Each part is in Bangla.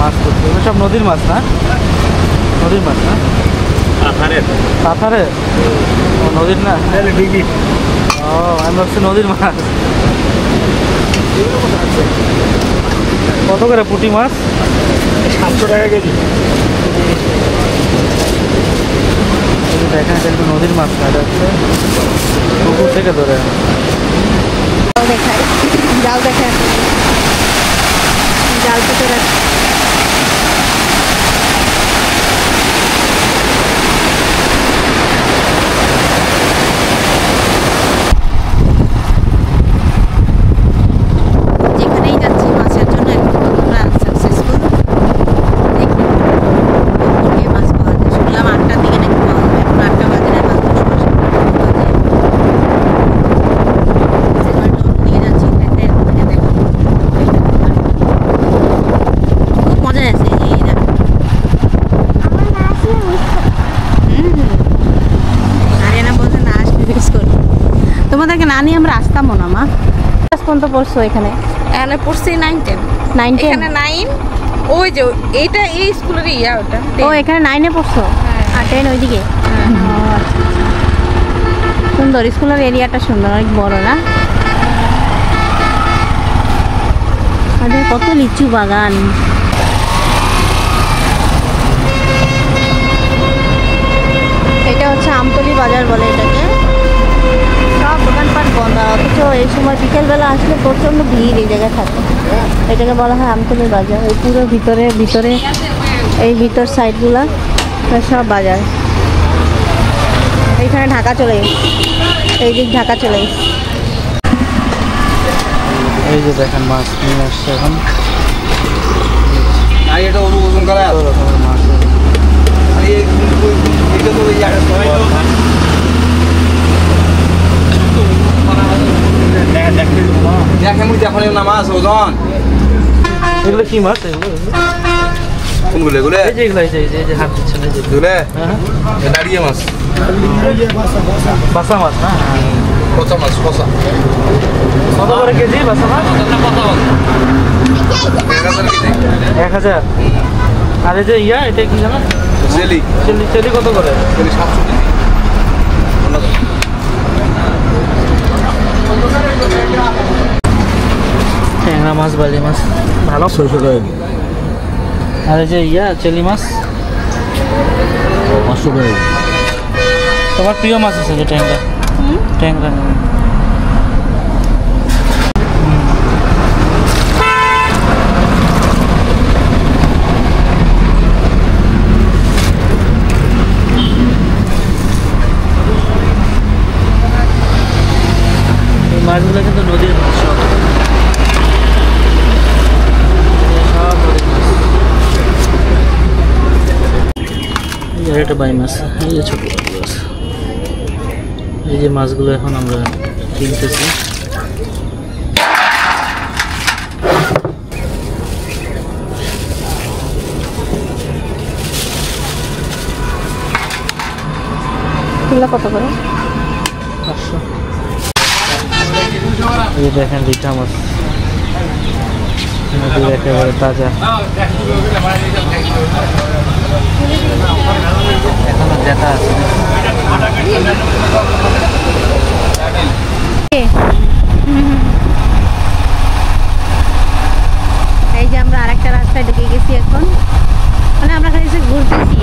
মাছ করছে, এগুলো সব নদীর মাছ না? নদীর মাছ না? পাথারে? ও নদীর না? ও আমি ভাবছি নদীর মাছ। কত করে পুঁটি মাছ? 700 টাকা কেজি। দেখেন কিন্তু নদীর মাছ না, এটা হচ্ছে পুকুর থেকে ধরে। জাল দেখায়, জাল পেতে রাখ। যেখানেই যাচ্ছি মাছের জন্য আমরা সাকসেসফুল। দেখি মাছ পাওয়া যায়, শুনলাম 8টার দিকে নাকি পাওয়া যাবে, এখন 8টা বাজে না, 5-10 বাজে। নিয়ে যাচ্ছি, দেখো খুব মজা আছে। এই দেখো আরিয়ানা বলছে না আসবে ফিক্স করি, তোমাদেরকে না নিয়ে আমরা আসতামও না। মা পর্যন্ত পড়ছো এখানে? এখানে পড়ছি 9-10। 9-10 এখানে 9, ওই যে এইটা এই স্কুলের ইয়া ওটা। ও এখানে 9-এ পড়ছো? আর 10 ওইদিকে? সুন্দর স্কুলের এরিয়াটা, সুন্দর, অনেক বড় না? আর কত লিচু বাগান। এটা হচ্ছে আমতলি বাজার বলে এটাকে। সব দোকানপাট বন্ধ, অথচ এই সময় বিকেলবেলা আসলে প্রচণ্ড ভিড় এই জায়গায় থাকে। এটাকে বলা হয় আমতলি বাজার। এই পুরো ভিতরে এই ভিতর সাইডগুলা সব বাজার। এইখানে ঢাকা চলে গেছে, এই দিক ঢাকা চলে গেছে। এই যে দেখেন মাছ নিয়ে আসছে এখন। এটা ওজন করা কত রকমের মাছ। মাছ ওজন এগুলো কি মাছ? এগুলো কোনগুলো? এগুলো এই যে এগুলো, এই যে হাত দিচ্ছেন, এই যে দাঁড়িয়ে মাছ, বাসা মাছ না? পচা মাছ, পচা। কত করে কেজি বাসা মাছ? 1000। আর এই যে ইয়া, এটা কি জানো? জেলি চেলি কত করে? 700 কেজি। ট্যাংরা মাছ, বালি মাছ ভালো। 600 টাকা। আর এই যে ইয়া চেলি মাছ 500 টাকা। তোমার প্রিয় মাছ আছে যে ট্যাংরা? ট্যাংরা মাছগুলো কিন্তু নদীর মাছ সব। একটা বাই মাছ, এই যে ছোট মাছ। এই যে মাছগুলো এখন আমরা কিনতেছি। কত করে? 500। এই দেখেন রিঠা মাছ, নদীর একেবারে তাজা, এখনো দেখা আছে। এই যে আমরা আরেকটা রাস্তায় ঢুকে গেছি এখন, মানে আমরা খালি ঘুরতেছি।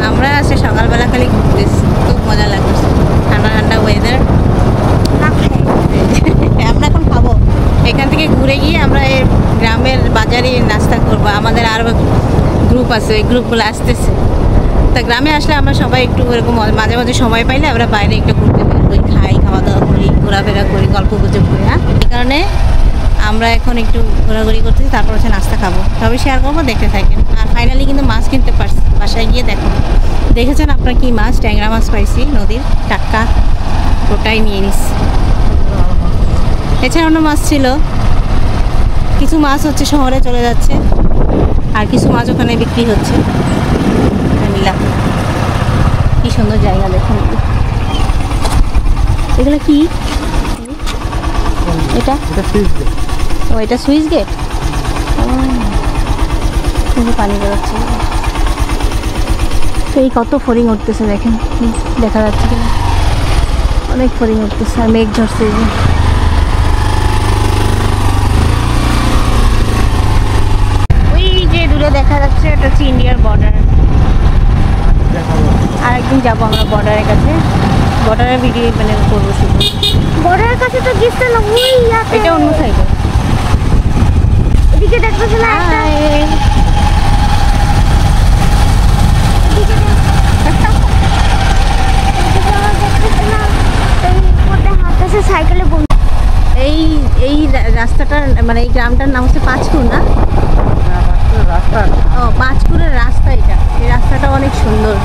আমরা আসে সকালবেলা খালি ঘুরতেছি, খুব মজা লাগতেছে, ঠান্ডা ঠান্ডা ওয়েদার। আমরা এখন খাবো, এখান থেকে ঘুরে গিয়ে আমরা এই গ্রামের বাজারে নাস্তা করবো। আমাদের আরও গ্রুপ আছে, ওই গ্রুপগুলো আসতেছে। তা গ্রামে আসলে আমরা সবাই একটু এরকম মাঝে মাঝে সময় পাইলে আমরা বাইরে একটু ঘুরতে বেরোই, খাই, খাওয়া দাওয়া করি, ঘোরাফেরা করি, গল্প গুজব করি। হ্যাঁ, এই কারণে আমরা এখন একটু ঘোরাঘুরি করতেছি, তারপর হচ্ছে নাস্তা খাবো, সবই শেয়ার করবো, দেখতে থাকেন। আর ফাইনালি কিন্তু মাছ কিনতে পারছি, বাসায় গিয়ে দেখো। দেখেছেন আপনারা কি মাছ? ট্যাংরা মাছ পাইছি নদীর, টাটকা, ওটাই নিয়ে নিস। এছাড়া অন্য মাছ ছিল, কিছু মাছ হচ্ছে শহরে চলে যাচ্ছে, আর কিছু মাছ ওখানে বিক্রি হচ্ছে। নিলাম, কি সুন্দর জায়গা দেখুন। এগুলো কি? এটা সুইচ গেট। ও, এটা সুইচ গেট। পানি বেরোচ্ছে। তো এই কত ফড়িং উঠতেছে দেখেন, দেখা যাচ্ছে কিনা, অনেক ফড়িং উঠতেছে আর মেঘ ঝরছে। এই যে ওই যে দূরে দেখা যাচ্ছে এটা হচ্ছে ইন্ডিয়ার বর্ডার। আর একদিন যাবো আমরা বর্ডারের কাছে, বর্ডারের ভিডিও মানে করবো শুধু। বর্ডারের কাছে তো গেছে না, ওই ইয়াতে এটা অন্য সাইডে, এদিকে দেখতেছ না একটা সাইকেলে এই এই রাস্তাটার মানে এই গ্রামটার নাম হচ্ছে পাঁচকুর না? ও পাঁচকুরের রাস্তা, এটা এই রাস্তাটা অনেক সুন্দর।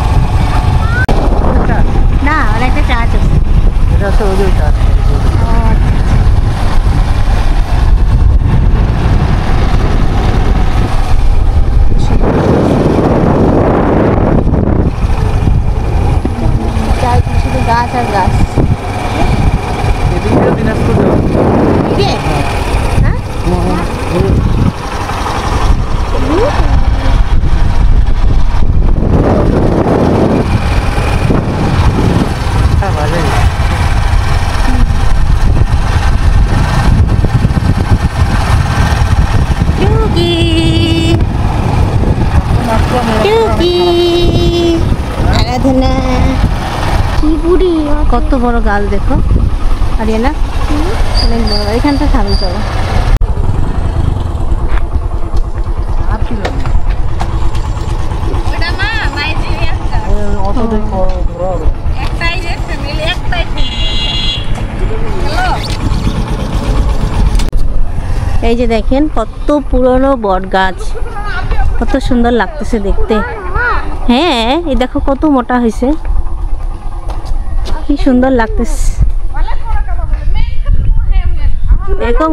না মানে একটা চার্চ আছে। চারিদিকে শুধু গাছ আর গাছ। এদিকে? হ্যাঁ? আরাধনা কি বুড়ি কত বড় গাছ দেখো, আরিয়ানা অনেক বড়। এখানটা খাবি চলো। এই যে দেখেন কত পুরনো বট গাছ, কত সুন্দর লাগতেছে দেখতে। হ্যাঁ এই দেখো কত মোটা হয়েছে, কি সুন্দর লাগতেছে এরকম।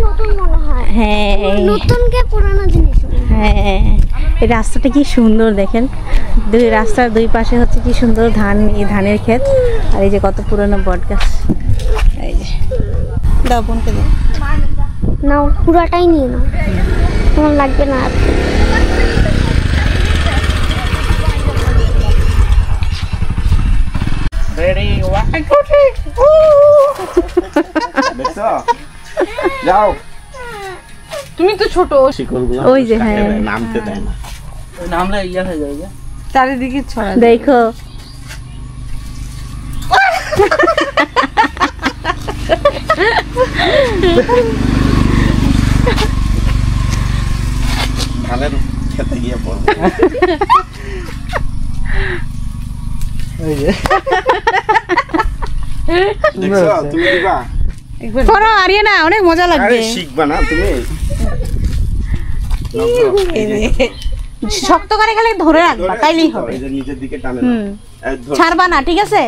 নতুন মনে হয়, হ্যাঁ নতুন কে পুরানো জিনিস। হ্যাঁ এই রাস্তাটা কি সুন্দর দেখেন, দুই রাস্তার দুই পাশে হচ্ছে কি সুন্দর ধান, এই ধানের ক্ষেত, আর এই যে কত পুরনো বট গাছ। এই যে দাও বোনকে দাও। নাও পুরাটাই নিয়ে নাও, তোমার লাগবে না। যাও তুমি তো ছোট, ওই যে হ্যাঁ নামতে দেয় না, নামলে ইয়া হয়ে যাবে। চারিদিকে ছড়া। দেখো ধানের খেতে গিয়ে পড়বো। ওই যে দেখছো তুমি দিবা? করো আরিয়ানা, অনেক মজা আরে লাগবে। শিখবা না তুমি? শক্ত করে গেলে ধরে রাখবা তাইলেই হবে। এই যে নিচের দিকে টানে হুম এই ধর, ছাড়বা না, ঠিক আছে?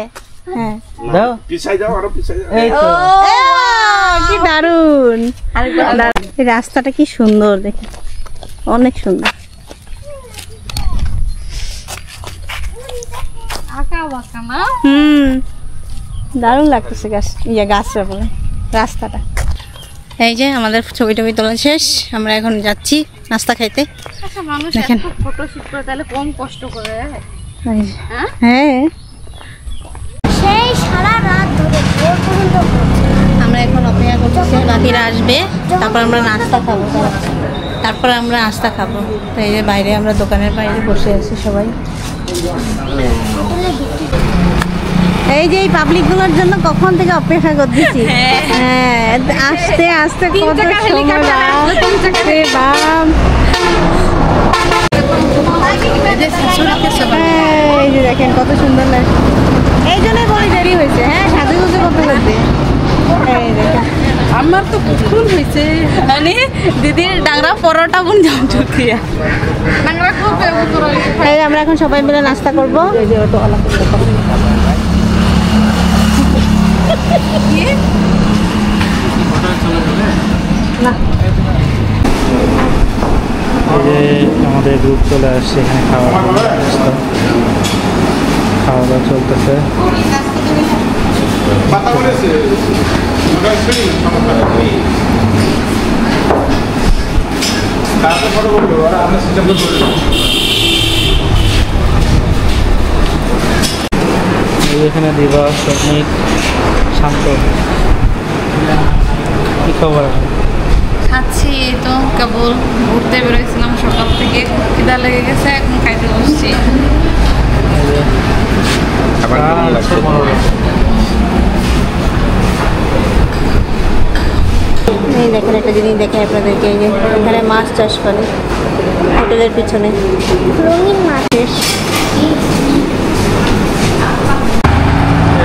হ্যাঁ দাও। পিছাই যাও, আরো পিছাই যাও। এই তো কি দারুন, এই রাস্তাটা কি সুন্দর দেখে, অনেক সুন্দর। আঁকা বাঁকা না? দারুণ লাগতেছে গাছ, ইয়ে গাছটা বলে রাস্তাটা। এই যে আমাদের ছবি টবি তোলা শেষ, আমরা এখন যাচ্ছি নাস্তা খাইতে। আচ্ছা মানুষ দেখেন। এত ফটো শুট করে তাহলে কম কষ্ট করে? এই যে, হ্যাঁ সেই সারা রাত ধরে ভোর পর্যন্ত আমরা এখন অপেক্ষা করতেছি বাকিরা আসবে, তারপর আমরা নাস্তা খাবো। তারপর আমরা নাস্তা খাবো। তো এই যে বাইরে আমরা দোকানের বাইরে বসে আছি সবাই। এই যে এই পাবলিক গুলোর জন্য কখন থেকে অপেক্ষা করতেছি। হ্যাঁ আস্তে আস্তে কত সময় বাপরে বাপ। এই যে দেখেন কত সুন্দর লাগে, এই জন্যই বড় দেরি হয়েছে। হ্যাঁ সাজুগুজু করতে করতে এই দেখেন আমার তো ফুল হয়েছে, মানে দিদির ডাংরা পরোটা বুন যাও চুকিয়া ডাংরা খুব এই যে আমরা এখন সবাই মিলে নাস্তা করবো। না এই যে আমাদের গ্রুপ চলে আসছে এখানে, খাওয়া দাওয়া চলতেছে। এখানে দিবা, সৈনিক, শান্ত। কি খবর? খাচ্ছি, এই তো কেবল ঘুরতে বেরোয়েছিলাম সকাল থেকে, খুব খিদা লেগে গেছে, এখন খাইতে বসছি। এই দেখেন একটা জিনিস দেখে আপনাদেরকে, এই যে এখানে মাছ চাষ করে হোটেলের পিছনে, রঙিন মাছ।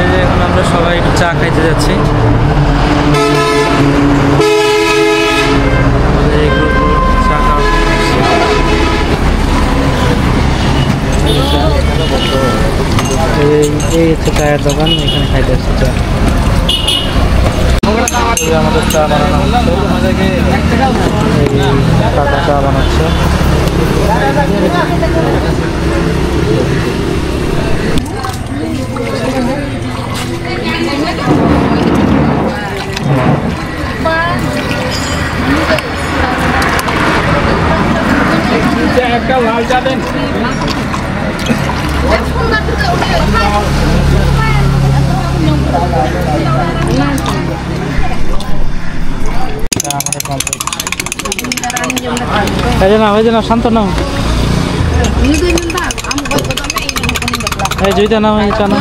এই যে এখন আমরা সবাই একটু চা খাইতে যাচ্ছি। এই গ্রুপগুলো চা খাওয়া এই হচ্ছে চায়ের দোকান, এখানে খাইতে আসছি চা। আমাদের চা বানানো হচ্ছে, কাকা চা বানাচ্ছে। একটা লাল চা দেন। এই যে না শান্ত নাও, এই জয়িতা নাও, এই চা নাও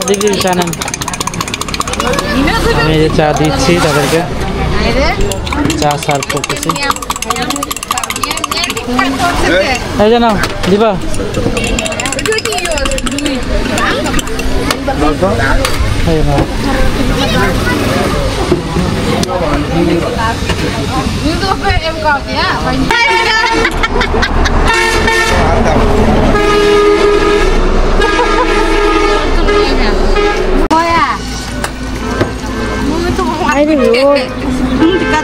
দিদি, চা নেন। আমি এই যে চা দিচ্ছি তাদেরকে, চা সার্ভ করতেছি। এই যে নাও দিবা। এই নাও।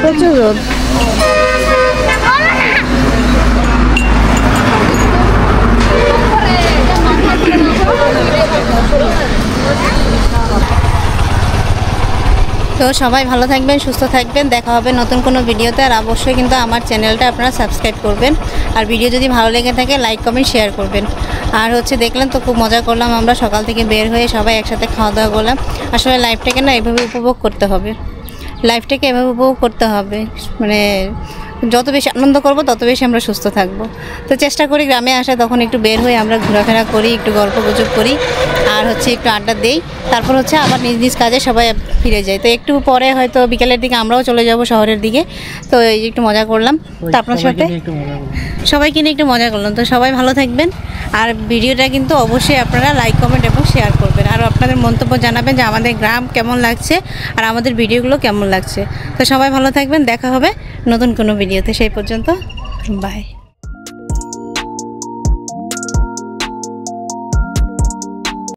প্রচুর রোদ। তো সবাই ভালো থাকবেন, সুস্থ থাকবেন, দেখা হবে নতুন কোনো ভিডিওতে। আর অবশ্যই কিন্তু আমার চ্যানেলটা আপনারা সাবস্ক্রাইব করবেন, আর ভিডিও যদি ভালো লেগে থাকে লাইক কমেন্ট শেয়ার করবেন। আর হচ্ছে দেখলেন তো খুব মজা করলাম আমরা, সকাল থেকে বের হয়ে সবাই একসাথে খাওয়া দাওয়া করলাম। আসলে লাইফটাকে না এভাবে উপভোগ করতে হবে, লাইফটাকে এভাবে উপভোগ করতে হবে, মানে যত বেশি আনন্দ করব তত বেশি আমরা সুস্থ থাকব। তো চেষ্টা করি গ্রামে আসা, তখন একটু বের হয়ে আমরা ঘোরাফেরা করি, একটু গল্প গুজব করি, আর হচ্ছে একটু আড্ডা দেই, তারপর হচ্ছে আবার নিজ নিজ কাজে সবাই ফিরে যায়। তো একটু পরে হয়তো বিকেলের দিকে আমরাও চলে যাব শহরের দিকে। তো এই একটু মজা করলাম, তো আপনার সাথে সবাইকে নিয়ে একটু মজা করলাম। তো সবাই ভালো থাকবেন, আর ভিডিওটা কিন্তু অবশ্যই আপনারা লাইক কমেন্ট এবং শেয়ার করবেন, আর আপনাদের মন্তব্য জানাবেন যে আমাদের গ্রাম কেমন লাগছে আর আমাদের ভিডিওগুলো কেমন লাগছে। তো সবাই ভালো থাকবেন, দেখা হবে নতুন কোনো ভিডিওতে, সেই পর্যন্ত বাই।